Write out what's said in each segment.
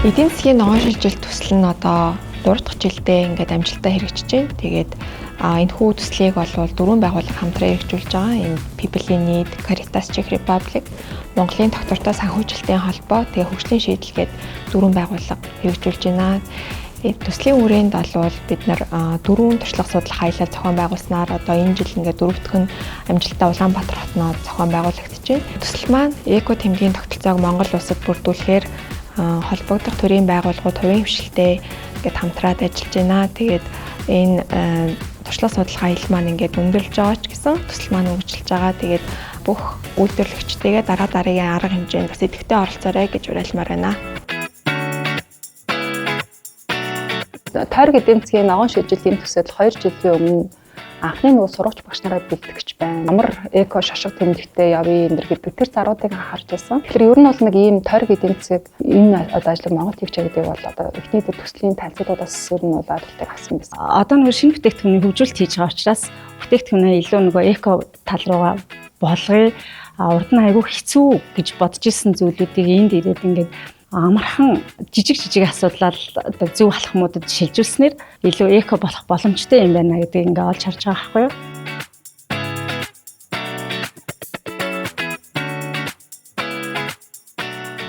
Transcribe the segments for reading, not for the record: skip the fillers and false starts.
Эдийн засгийн ногоон шилжилт төсөл нь одоо 3 дахь жилдээ ингээд амжилттай хэрэгжиж байна. Тэгээд энэхүү төслийг бол 4 байгууллага хамтран хэрэгжүүлж байгаа. Энэ People in Need, Caritas Czech Republic, Монголын доктортой санхүүжилтийн холбоо, тэгээ хөгжлийн шийдэл гээд 4 байгууллага хэрэгжүүлж байна. Төслийн хүрээнд бол бид нар 4 туршлага судлах аялал зохион байгуулснаар одоо энэ жил ингээд 4 дахь нь амжилттай Улаанбаатар хотноо зохион байгуулагдаж байна. Төсөл маань эко тэмдгийн тогтолцоог Монгол улсад бүрдүүлэхээр холбогдох төрийн байгууллагууд хувийн хвшилтэй ингээд хамтраад ажиллаж байна. Тэгээд энэ туршлага судлах аялал маань ингээд өндөрлж байгаа ч гэсэн төсөл маань үргэлжилж байгаа. Тэгээд бүх үйлдвэрлэгчтэйгээ дараа дараагийн арга хэмжээнд бас идэвхтэй оролцоорой гэж уриалмаар байна. Тойрог эдийн засгийн ногоон шилжилтийн төсөл 2 жилийн өмнө анхны нөгөө сурагч багш нараа бэлтгэж байна. Ямар эко шашиг тэмдэгтээ явъя энэ гэдэг тэр заруудыг анхаарч байсан. Тэгэхээр ер нь бол нэг ийм тойрог эдийн засгийг энэ одоо ажлыг Монгол хийвч гэдэг бол одоо эхний төслийн танилцуулгаас ер нь бол ойлголтыг авсан байсан. Одоо нөгөө шинэ бүтээгдэхүүний хөгжүүлэлт хийж байгаа учраас бүтээгдэхүүнээ илүү нөгөө эко тал руугаа болгоё. Урд нь айгүй хэцүү гэж бодож исэн зүйлүүдийг энд ирээд ингээд амархан жижиг асуудлаар зөв алхмуудад шилжүүлснээр илүү эко болох боломжтой юм байна гэдгийг ингээ олж харж байгаа байхгүй юу?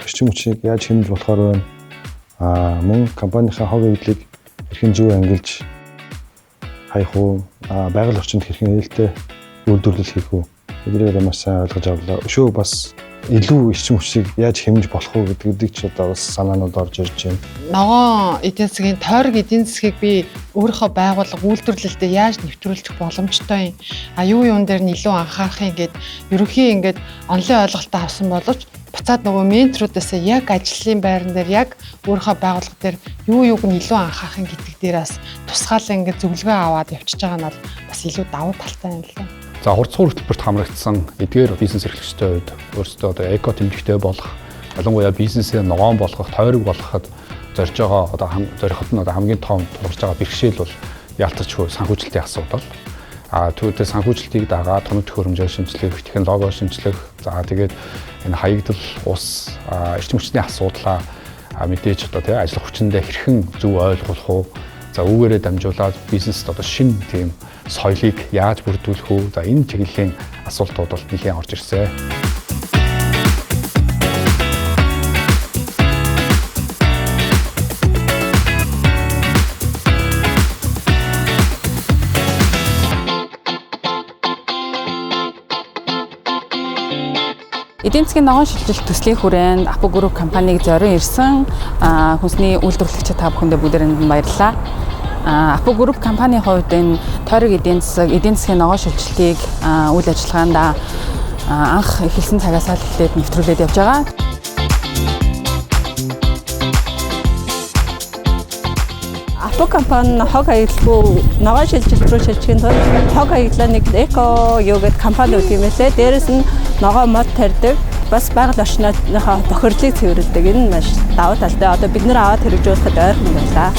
Орчин үеийг яаж хэмжиж болохоор байна? Мөн компанийнхаа хог эдлийг хэрхэн зөв ангилж хаях уу? Байгаль орчинд хэрхэн ээлтэй үйлдвэрлэл хийх үү? Эдгээр маш сайн ойлгож авлаа. Өшөө бас илүү эрчим хүчийг яаж хэмжиж болох вэ гэдэг ч одоо бас санаанууд орж ирж байна. Ногоон эдийн засгийн тойрог эдийн засгийг би өөрийнхөө байгууллага үйлдвэрлэлдээ яаж нэвтрүүлэх боломжтой юм. Юун дээр нь илүү анхаарахын гээд ерөнхий ингээд онлын ойлголтоо авсан боловч буцаад нөгөө менторудаас яг ажлын байран дээр яг өөрийнхөө байгууллага дээр юуг нь илүү анхаарахын гэдэг дээрээс тусгаалan ингээд зөвлөгөө аваад явчихж байгаа нь бол бас илүү давуу талтай юм лээ. За хурцхан хөтөлбөрт хамрагдсан эдгээр бизнес эрхлэгчтэй үед өөрсдөө одоо эко тэмдэгтэй болох, ялангуяа бизнесээ ногоон болгох, тойрог болгоход зорж байгаа одоо зорилгот нь одоо хамгийн том тулгарч байгаа бэрхшээл бол яалтчгүй санхүүжилтийн асуудал. Түүнтэй санхүүжилтийг дагаад тоног төхөөрөмжөө шинжлэх, технологи шинжлэх, за тэгээд энэ хаягдал, ус, эрчим хүчний асуудлаа мэдээж одоо тийм ажил хүчиндээ хэрхэн зөв ойлгох уу? За үүгээрээ дамжуулаад бизнест одоо шинэ тийм соёлыг яаж бүрдүүлэх үү? За энэ чиглэлийн асуултууд бол нэхэн орж ирсэн. Эдийн засгийн ногоон шилжилт төслийн хүрээнд Апо Group компаниг зорин ирсэн хүнсний үйлдвэрлэгчид та бүхэндээ бүгдээрэнд нь баярлалаа. Апо Group компанийн хувьд энэ тойрог эдийн засгийн ногоон шилжилтийг үйл ажиллагаанд анх эхэлсэн цагаас эхлээд нэвтрүүлээд явж байгаа. Апо компани хог аялалгүй ногоон шилжилт рүү шилжихийн тулд хог аяллаа нэг эко юу гэдэг компани үт юм лээ. Дээрээс нь ногоон мод тарьдаг, бас байгаль орчныхоо тохирлыг цэвэрлэдэг. Энэ нь маш давуу талтай. Одоо бид нэр аваад хэрэгжүүлэхэд ойрхон байлаа.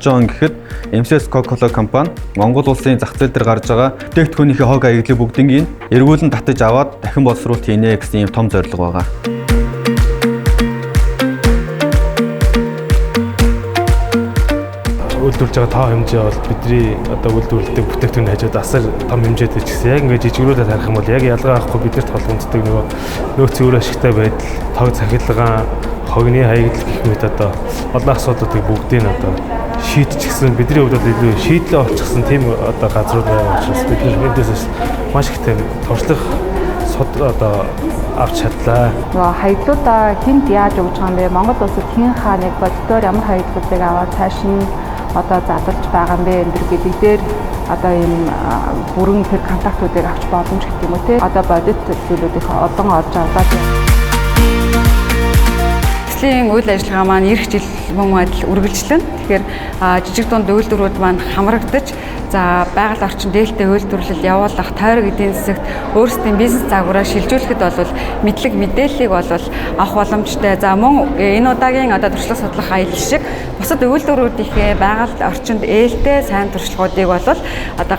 Он гэхэд MCS Coca-Cola компани Монгол улсын зах зээл дээр гарч байгаа бүтээгдэхүүнийхээ хог аяглыг бүгднийг эргүүлэн татаж аваад дахин боловсруулалт хийнэ гэсэн юм том зорилго байгаа. Үйлдвэрлэж байгаа тоо хэмжээ бол бидний одоо үйлдвэрлэдэг бүтээгдэхүүн хажууд асар том хэмжээтэй ч гэсэн яг ингээд жижигрүүлээд харах юм бол яг ялгаа авахгүй биднэрт холбогддог нөгөө цэвэр ашигтай байдал, тог цахилгаан, хогны хаягдал гэх мэт одоо олон асуудлуудыг бүгдийг одоо шийдчихсэн бидний хувьд бол илүү шийдлээ олчихсан тийм одоо газрууд байгаа учраас бид эндээс маш их тийм туршлага одоо авч чадлаа. Хаягдлуудаа хэнд яаж өгж байгаа юм бэ? Монгол улсад хэн хааныг боддоор ямар хаягдлуудыг аваад цааш нь одоо задлж байгаа юм бэ? Энд гэдэг дээр одоо ийм бүрэн тэр контактуудыг авч боломж гэх юм уу те? Одоо бодит зүйлүүдийг олон олж аваад төслийн үйл ажиллагаа маань эх жил мөн адил үргэлжлэн. Тэгэхээр жижиг дунд үйлдвэрүүд маань хамрагдаж за байгаль орчин дээлтэй үйлдвэрлэл явуулах тойрог эдийн засагт өөрсдийн бизнес загвараа шилжүүлэхэд бол мэдлэг мэдээллийг бол авах боломжтой. За мөн энэ удаагийн туршлага судлах аялал шиг бусад үйлдвэрүүдийнхээ байгаль орчинд ээлтэй сайн туршлагуудыг бол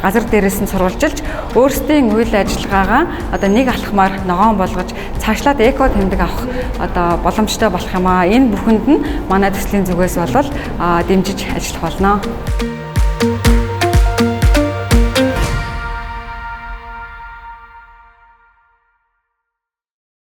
газар дээрээс нь сурвалжилж өөрсдийн үйл ажиллагаагаа нэг алхмаар ногоон болгож цаашлаад эко тэмдэг авах боломжтой болох юм аа. Энэ бүхэнд нь манай төслийн зүгээс бол дэмжиж ажиллах болно.